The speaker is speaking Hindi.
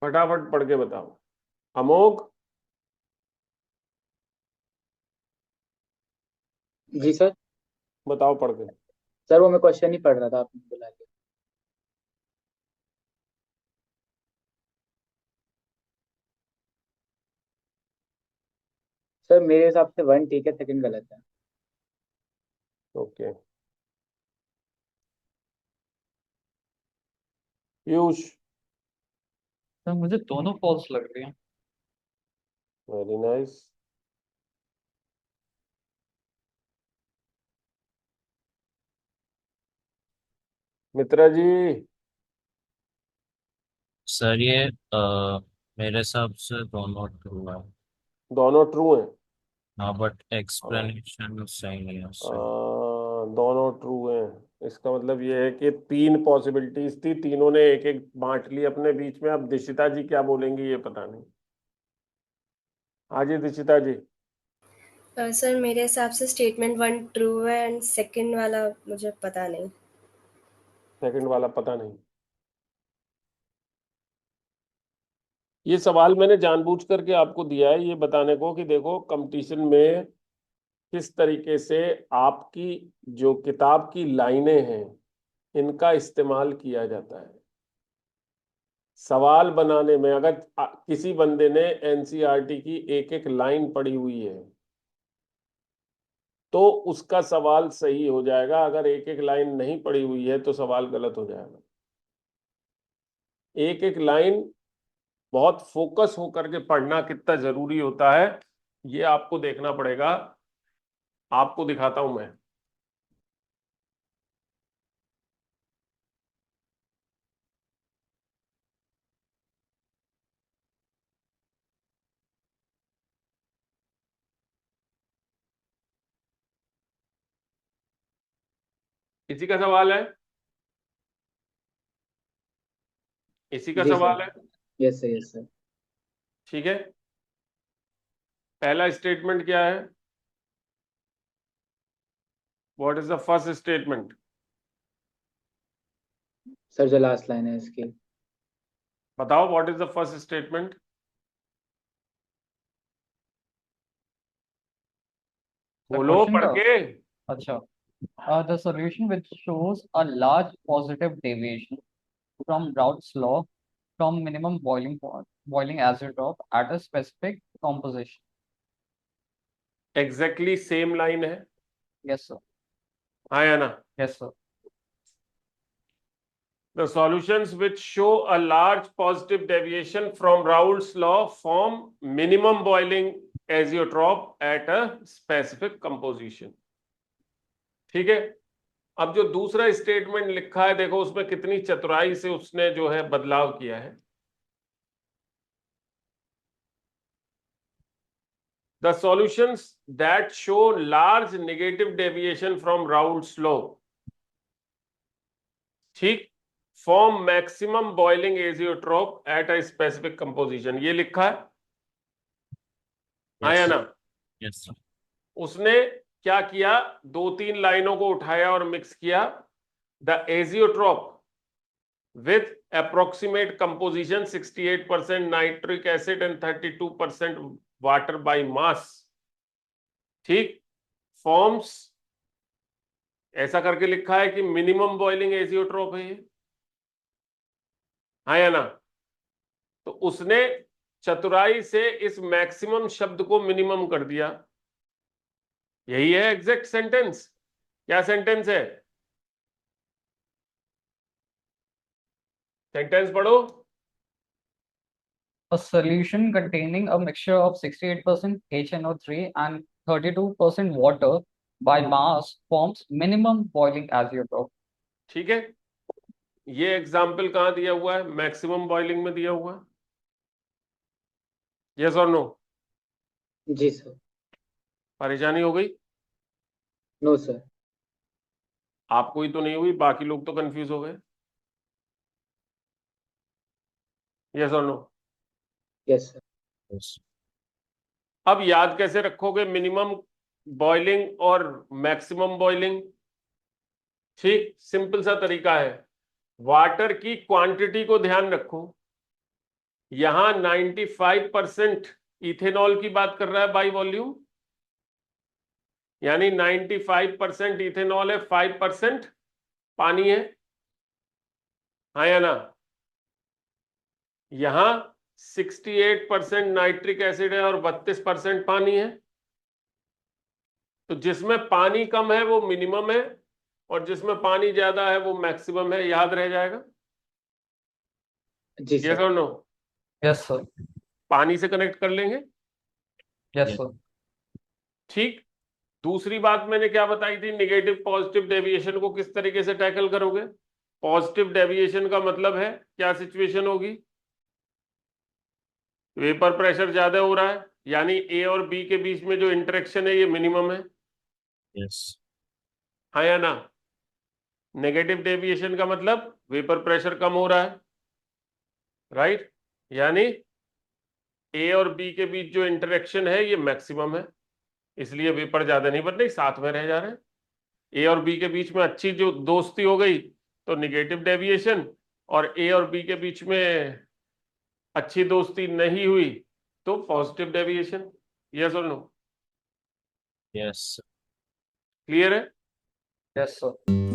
फटाफट पढ़ के बताओ। अमोघ, जी सर। बताओ पढ़ के। सर वो मैं क्वेश्चन ही पढ़ रहा था, आपने बुला के। सर मेरे हिसाब से वन ठीक है, सेकंड गलत है। ओके। पीयूष। सर मुझे दोनों फॉल्स लग रही हैं। Very nice. Mitra ji. Sir ये मेरे हिसाब से दोनों ट्रू है। दोनों ट्रू हैं। हाँ बट एक्सप्लेनेशन सही नहीं है उससे। दोनों ट्रू हैं, इसका मतलब ये है कि तीन पॉसिबिलिटीज थी, तीनों ने एक एक बांट ली अपने बीच में। अब दिशिता जी क्या बोलेंगी ये पता नहीं। हाँ जी दिशिता जी। सर मेरे हिसाब से स्टेटमेंट वन ट्रू है एंड सेकंड वाला मुझे पता नहीं। सेकंड वाला पता नहीं। ये सवाल मैंने जानबूझ करके आपको दिया है ये बताने को कि देखो कंपटीशन में किस तरीके से आपकी जो किताब की लाइनें हैं इनका इस्तेमाल किया जाता है सवाल बनाने में। अगर किसी बंदे ने एनसीईआरटी की एक एक लाइन पढ़ी हुई है तो उसका सवाल सही हो जाएगा, अगर एक एक लाइन नहीं पढ़ी हुई है तो सवाल गलत हो जाएगा। एक एक लाइन बहुत फोकस होकर के पढ़ना कितना जरूरी होता है ये आपको देखना पड़ेगा। आपको दिखाता हूं मैं। इसी का सवाल है, इसी का जी सवाल सर। है। Yes sir, yes sir. ठीक है। पहला स्टेटमेंट क्या है? What is the first statement? Sir जो लास्ट लाइन है इसकी। बताओ what is the first statement. Sir बोलो क्वेश्चन पढ़ का। के। अच्छा। The solution which shows a large positive deviation from Raoult's law from minimum boiling point, boiling azeotrope at a specific composition. Exactly same line है। Yes sir. हाँ या ना? Yes sir. The solutions which show a large positive deviation from Raoult's law form minimum boiling azeotrope at a specific composition. ठीक है। अब जो दूसरा स्टेटमेंट लिखा है देखो उसमें कितनी चतुराई से उसने जो है बदलाव किया है। The solutions that show large negative deviation from Raoult's law, ठीक, form maximum boiling azeotrope at a specific composition, ये लिखा है। आया ना? Yes sir. उसने क्या किया, दो तीन लाइनों को उठाया और मिक्स किया। The azeotrope with approximate composition 68% nitric acid and 32% water by mass, ठीक, फॉर्म्स, ऐसा करके लिखा है कि मिनिमम बॉइलिंग एजियोट्रोप है ये। हाँ या ना? तो उसने चतुराई से इस मैक्सिमम शब्द को मिनिमम कर दिया। यही है एग्जैक्ट सेंटेंस। क्या सेंटेंस है? सेंटेंस पढ़ो। A solution containing a mixture of 68% HNO3 and 32% water by mass forms minimum boiling azeotrope. ठीक है। ये एग्जाम्पल कहां दिया हुआ है? मैक्सिमम बॉइलिंग में दिया हुआ है। यस और नो? जी सर। परेशानी हो गई? No sir. आपको ही तो नहीं हुई, बाकी लोग तो कंफ्यूज हो गए। यस और नो? Yes sir. yes, अब याद कैसे रखोगे मिनिमम बॉइलिंग और मैक्सिमम बॉइलिंग? ठीक, सिंपल सा तरीका है, वाटर की क्वांटिटी को ध्यान रखो। यहां 95% इथेनॉल की बात कर रहा है बाई वॉल्यूम, यानी 95% इथेनॉल है, 5% पानी है, हाँ या ना? यहां 68% नाइट्रिक एसिड है और 32% पानी है। तो जिसमें पानी कम है वो मिनिमम है और जिसमें पानी ज्यादा है वो मैक्सिमम है, याद रह जाएगा। जी यस सर। और नो? Yes, sir. पानी से कनेक्ट कर लेंगे। Yes, Yes. sir. ठीक, दूसरी बात मैंने क्या बताई थी, निगेटिव पॉजिटिव डेविएशन को किस तरीके से टैकल करोगे? पॉजिटिव डेविएशन का मतलब है क्या सिचुएशन होगी? वेपर प्रेशर ज्यादा हो रहा है, यानी ए और बी के बीच में जो इंटरेक्शन है ये मिनिमम है, yes, हाँ या ना? नेगेटिव डेविएशन का मतलब वेपर प्रेशर कम हो रहा है, राइट? यानी ए और बी के बीच जो इंटरेक्शन है ये मैक्सिमम है, इसलिए वेपर ज्यादा नहीं बन रही, साथ में रह जा रहे हैं। ए और बी के बीच में अच्छी जो दोस्ती हो गई तो निगेटिव डेविएशन, और ए और बी के बीच में अच्छी दोस्ती नहीं हुई तो पॉजिटिव डेविएशन। यस और नो? yes. क्लियर है? Yes, sir.